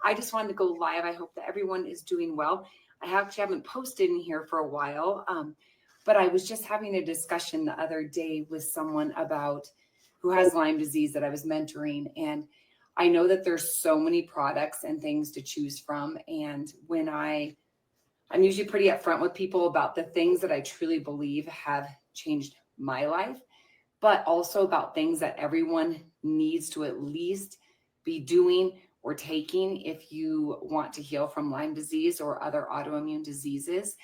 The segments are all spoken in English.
I just wanted to go live. I hope that everyone is doing well. I actually haven't posted in here for a while, but I was just having a discussion the other day with someone about who has Lyme disease that I was mentoring. And I know that there's so many products and things to choose from. And when I'm usually pretty upfront with people about the things that I truly believe have changed my life, but also about things that everyone needs to at least be doing or taking if you want to heal from Lyme disease or other autoimmune diseases.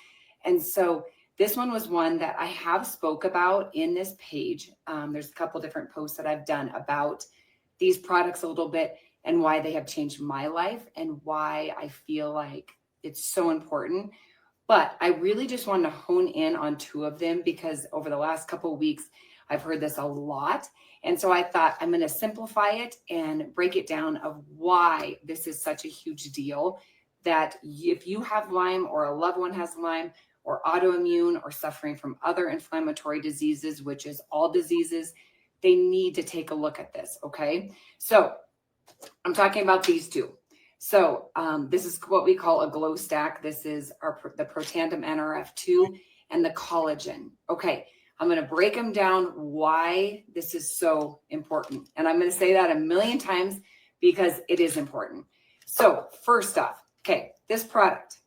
And so this one was one that I have spoke about in this page. There's a couple different posts that I've done about these products a little bit and why they have changed my life and why I feel like it's so important. But I really just wanted to hone in on two of them because over the last couple of weeks, I've heard this a lot. And so I thought I'm going to simplify it and break it down of why this is such a huge deal, that if you have Lyme or a loved one has Lyme or autoimmune or suffering from other inflammatory diseases, which is all diseases, they need to take a look at this. Okay. So I'm talking about these two. So this is what we call a glow stack. This is the Protandim NRF2 and the Collagen. Okay. I'm going to break them down why this is so important. And I'm going to say that a million times because it is important. So first off, okay, this product,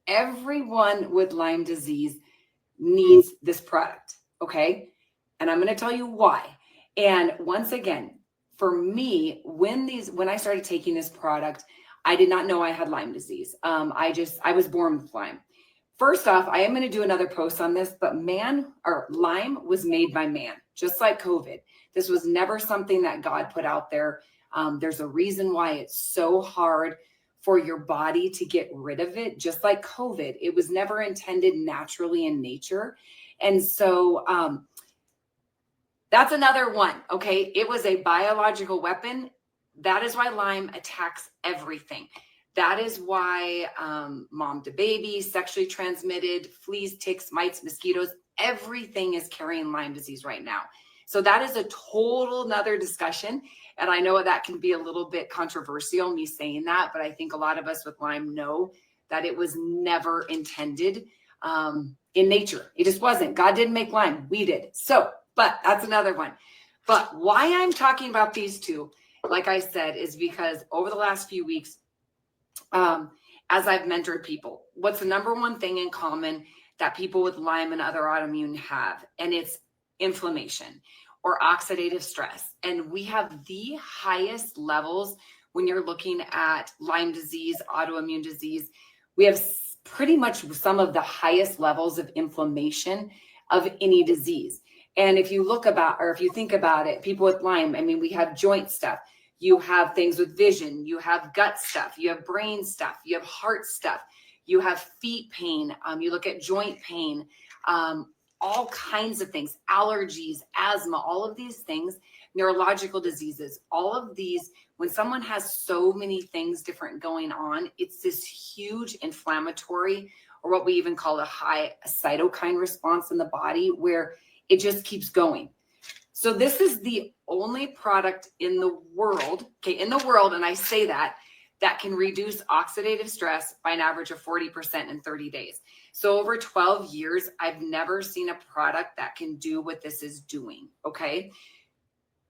everyone with Lyme disease needs this product. Okay. And I'm going to tell you why. And once again, for me, when I started taking this product, I did not know I had Lyme disease. I was born with Lyme. First off, I am going to do another post on this, but Lyme was made by man, just like COVID. This was never something that God put out there. There's a reason why it's so hard for your body to get rid of it, just like COVID. It was never intended naturally in nature. And so that's another one, okay? It was a biological weapon. That is why Lyme attacks everything. That is why mom to baby, sexually transmitted, fleas, ticks, mites, mosquitoes, everything is carrying Lyme disease right now. So that is a total nother discussion. And I know that can be a little bit controversial, me saying that, but I think a lot of us with Lyme know that it was never intended in nature. It just wasn't. God didn't make Lyme. We did. So, but that's another one. But why I'm talking about these two, like I said, is because over the last few weeks, as I've mentored people, what's the number one thing in common that people with Lyme and other autoimmune have? And it's inflammation or oxidative stress. And we have the highest levels when you're looking at Lyme disease, autoimmune disease. We have pretty much some of the highest levels of inflammation of any disease. And if you think about it, people with Lyme, I mean, we have joint stuff. You have things with vision, you have gut stuff, you have brain stuff, you have heart stuff, you have feet pain, you look at joint pain, all kinds of things, allergies, asthma, all of these things, neurological diseases, all of these, when someone has so many things different going on, it's this huge inflammatory, or what we even call a high cytokine response in the body where it just keeps going. So this is the only product in the world, and I say that can reduce oxidative stress by an average of 40% in 30 days. So over 12 years, I've never seen a product that can do what this is doing, okay?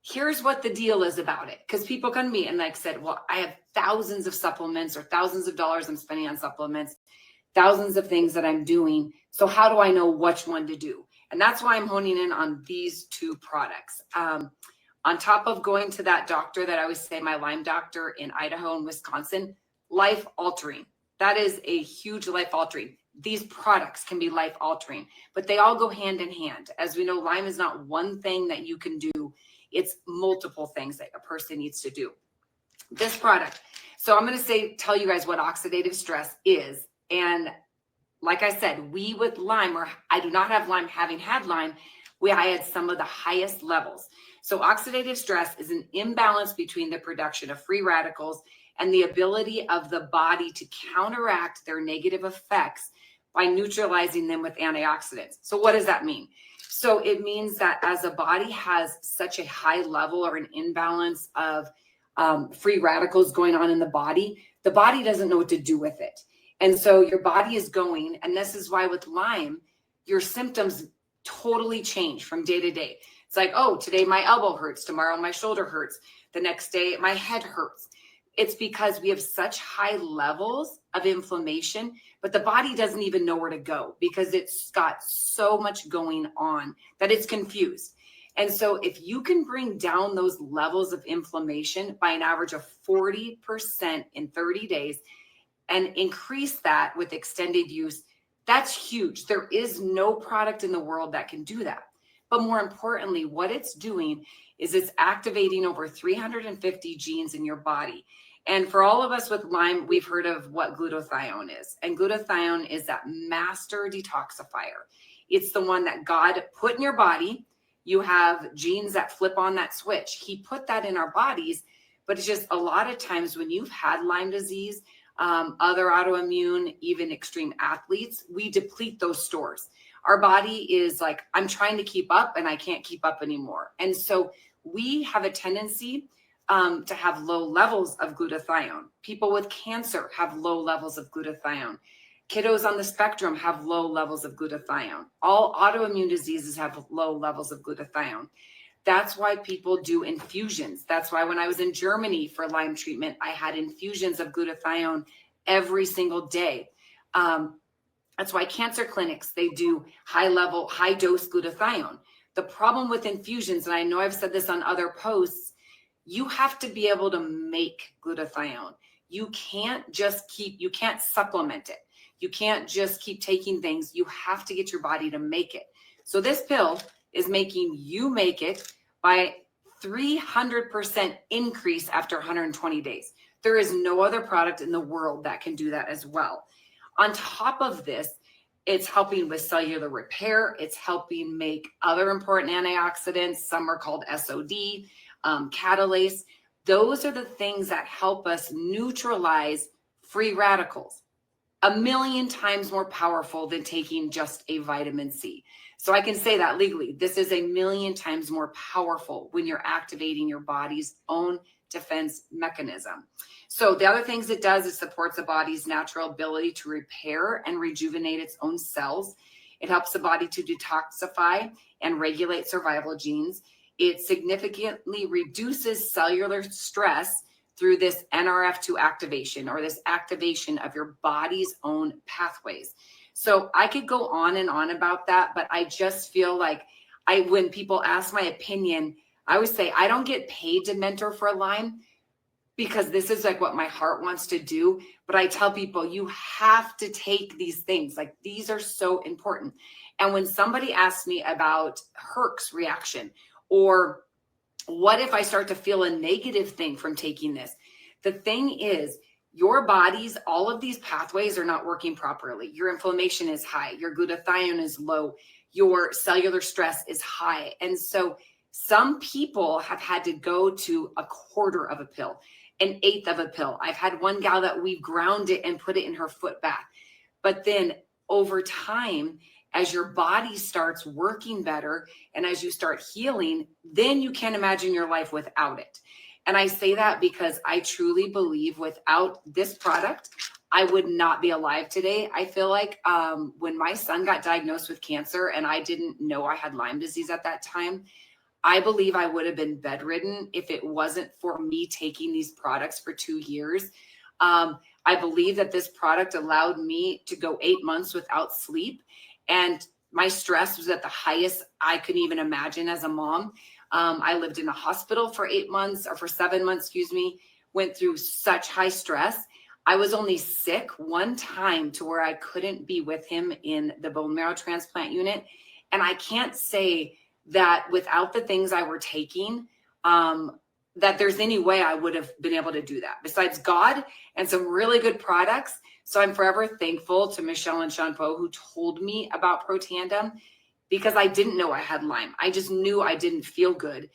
Here's what the deal is about it, because people come to me and like said, well, I have thousands of supplements or thousands of dollars I'm spending on supplements, thousands of things that I'm doing. So how do I know which one to do? And that's why I'm honing in on these two products. On top of going to that doctor that I always say, my Lyme doctor in Idaho and Wisconsin, life altering. That is a huge life altering. These products can be life altering, but they all go hand in hand. As we know, Lyme is not one thing that you can do. It's multiple things that a person needs to do. This product. So I'm going to tell you guys what oxidative stress is. And like I said, we with Lyme, or I do not have Lyme, having had Lyme, I had some of the highest levels. So oxidative stress is an imbalance between the production of free radicals and the ability of the body to counteract their negative effects by neutralizing them with antioxidants. So what does that mean? So it means that as a body has such a high level or an imbalance of free radicals going on in the body doesn't know what to do with it. And so your body is going, and this is why with Lyme, your symptoms totally change from day to day. It's like, oh, today my elbow hurts, tomorrow my shoulder hurts, the next day my head hurts. It's because we have such high levels of inflammation, but the body doesn't even know where to go because it's got so much going on that it's confused. And so if you can bring down those levels of inflammation by an average of 40% in 30 days and increase that with extended use, that's huge. There is no product in the world that can do that. But more importantly, what it's doing is it's activating over 350 genes in your body. And for all of us with Lyme, we've heard of what glutathione is. And glutathione is that master detoxifier. It's the one that God put in your body. You have genes that flip on that switch. He put that in our bodies, but it's just a lot of times when you've had Lyme disease, other autoimmune, even extreme athletes, we deplete those stores. Our body is like, I'm trying to keep up and I can't keep up anymore. And so we have a tendency to have low levels of glutathione. People with cancer have low levels of glutathione. Kiddos on the spectrum have low levels of glutathione. All autoimmune diseases have low levels of glutathione. That's why people do infusions. That's why when I was in Germany for Lyme treatment, I had infusions of glutathione every single day. That's why cancer clinics, they do high dose glutathione. The problem with infusions, and I know I've said this on other posts, you have to be able to make glutathione. You can't supplement it. You can't just keep taking things. You have to get your body to make it. So this pill is making you make it by 300% increase after 120 days. There is no other product in the world that can do that as well. On top of this, it's helping with cellular repair. It's helping make other important antioxidants. Some are called SOD, catalase. Those are the things that help us neutralize free radicals. 1,000,000 times more powerful than taking just a vitamin C. So I can say that legally. This is 1,000,000 times more powerful when you're activating your body's own defense mechanism. So the other things it does is supports the body's natural ability to repair and rejuvenate its own cells. It helps the body to detoxify and regulate survival genes. It significantly reduces cellular stress through this NRF2 activation, or this activation of your body's own pathways. So I could go on and on about that, but I just feel like when people ask my opinion, I always say I don't get paid to mentor for Lyme because this is like what my heart wants to do. But I tell people you have to take these things. Like, these are so important. And when somebody asks me about Herc's reaction, or what if I start to feel a negative thing from taking this? The thing is, your body's, all of these pathways are not working properly. Your inflammation is high. Your glutathione is low. Your cellular stress is high. And so some people have had to go to a quarter of a pill, an eighth of a pill. I've had one gal that we ground it and put it in her foot bath. But then over time, as your body starts working better and as you start healing, then you can't imagine your life without it. And I say that because I truly believe without this product, I would not be alive today. I feel like when my son got diagnosed with cancer and I didn't know I had Lyme disease at that time, I believe I would have been bedridden if it wasn't for me taking these products for 2 years. I believe that this product allowed me to go 8 months without sleep. And my stress was at the highest I could even imagine as a mom. I lived in a hospital for 7 months, went through such high stress. I was only sick one time to where I couldn't be with him in the bone marrow transplant unit. And I can't say that without the things I were taking, that there's any way I would have been able to do that besides God and some really good products. So I'm forever thankful to Michelle and Sean Poe who told me about Protandim, because I didn't know I had Lyme. I just knew I didn't feel good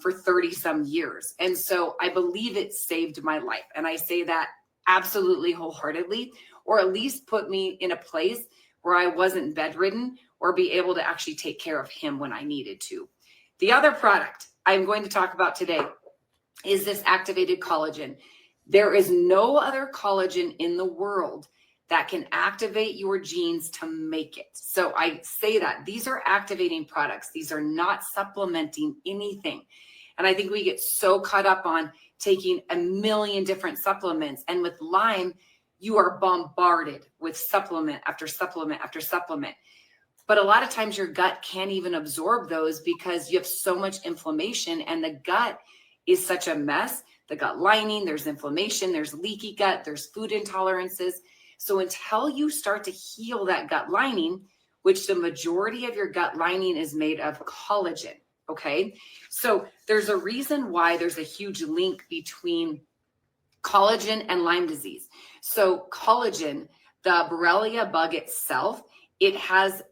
for 30 some years. And so I believe it saved my life. And I say that absolutely wholeheartedly, or at least put me in a place where I wasn't bedridden or be able to actually take care of him when I needed to. The other product I'm going to talk about today is this activated collagen. There is no other collagen in the world that can activate your genes to make it. So I say that these are activating products. These are not supplementing anything. And I think we get so caught up on taking a million different supplements. And with Lyme, you are bombarded with supplement after supplement after supplement. But a lot of times your gut can't even absorb those because you have so much inflammation, and the gut is such a mess. The gut lining, there's inflammation, there's leaky gut, there's food intolerances. So until you start to heal that gut lining, which the majority of your gut lining is made of collagen, okay? So there's a reason why there's a huge link between collagen and Lyme disease. So collagen, the Borrelia bug itself, it has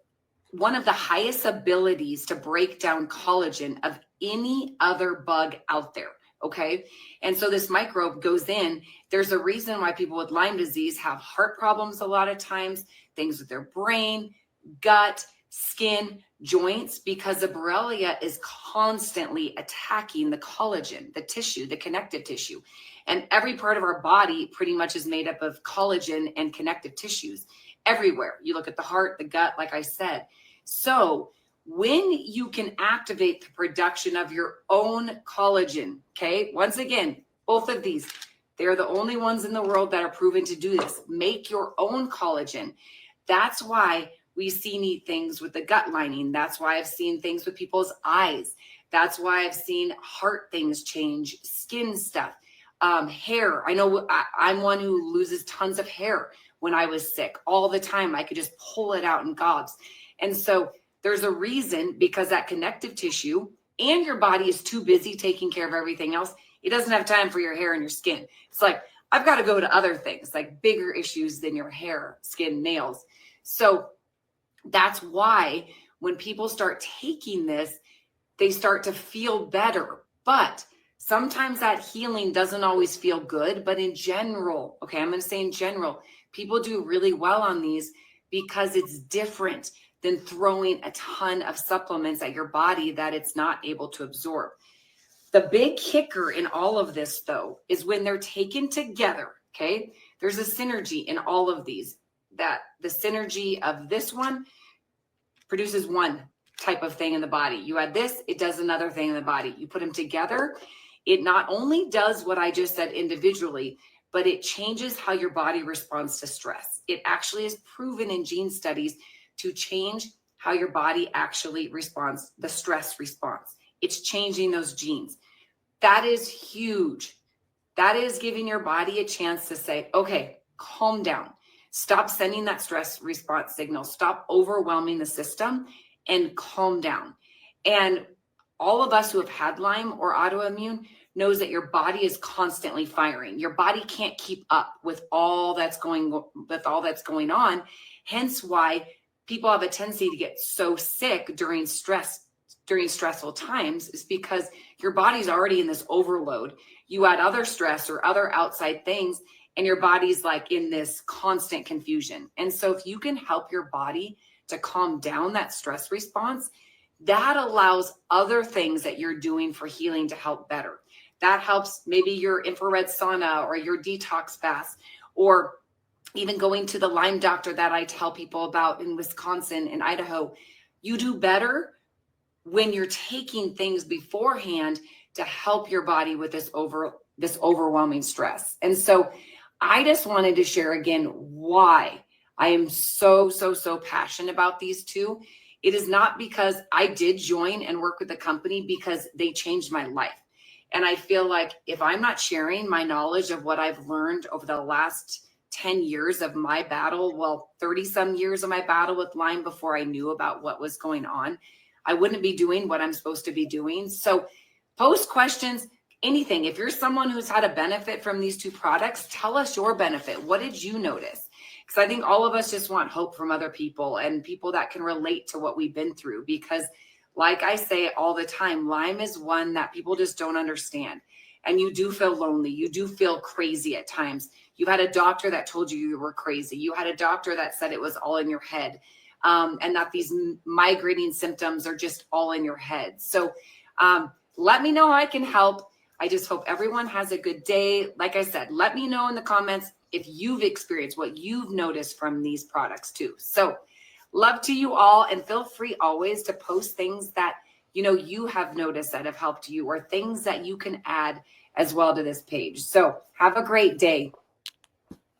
one of the highest abilities to break down collagen of any other bug out there. Okay. And so this microbe goes in. There's a reason why people with Lyme disease have heart problems a lot of times, things with their brain, gut, skin, joints, because the Borrelia is constantly attacking the collagen, the tissue, the connective tissue. And every part of our body pretty much is made up of collagen and connective tissues everywhere. You look at the heart, the gut, like I said. So when you can activate the production of your own collagen, okay, once again, both of these, they're the only ones in the world that are proven to do this. Make your own collagen. That's why we see neat things with the gut lining. That's why I've seen things with people's eyes. That's why I've seen heart things change, skin stuff, hair. I know I'm one who loses tons of hair when I was sick all the time. I could just pull it out in gobs. And so there's a reason, because that connective tissue and your body is too busy taking care of everything else. It doesn't have time for your hair and your skin. It's like, I've got to go to other things, like bigger issues than your hair, skin, nails. So that's why when people start taking this, they start to feel better. But sometimes that healing doesn't always feel good. But in general, okay, I'm going to say in general, people do really well on these because it's different than throwing a ton of supplements at your body that it's not able to absorb. The big kicker in all of this, though, is when they're taken together, okay? There's a synergy in all of these, that the synergy of this one produces one type of thing in the body. You add this, it does another thing in the body. You put them together, it not only does what I just said individually, but it changes how your body responds to stress. It actually is proven in gene studies to change how your body actually responds, the stress response. It's changing those genes. That is huge. That is giving your body a chance to say, okay, calm down. Stop sending that stress response signal. Stop overwhelming the system and calm down. And all of us who have had Lyme or autoimmune knows that your body is constantly firing. Your body can't keep up with all that's going on. Hence why people have a tendency to get so sick during stressful times, is because your body's already in this overload. You add other stress or other outside things, and your body's like in this constant confusion. And so if you can help your body to calm down that stress response, that allows other things that you're doing for healing to help better. That helps maybe your infrared sauna or your detox fast, or even going to the Lyme doctor that I tell people about in Wisconsin and Idaho. You do better when you're taking things beforehand to help your body with this overwhelming stress. And so I just wanted to share again why I am so passionate about these two. It is not because I did join and work with the company because they changed my life. And I feel like if I'm not sharing my knowledge of what I've learned over the last 10 years of my battle, 30 some years of my battle with Lyme before I knew about what was going on, I wouldn't be doing what I'm supposed to be doing. So post questions, anything. If you're someone who's had a benefit from these two products, tell us your benefit. What did you notice? Because I think all of us just want hope from other people and people that can relate to what we've been through. Because like I say all the time, Lyme is one that people just don't understand. And you do feel lonely. You do feel crazy at times. You had a doctor that told you were crazy. You had a doctor that said it was all in your head, and that these migrating symptoms are just all in your head. So let me know how I can help. I just hope everyone has a good day. Like I said, let me know in the comments if you've experienced what you've noticed from these products too. So love to you all, and feel free always to post things that you have noticed that have helped you, or things that you can add as well to this page. So have a great day.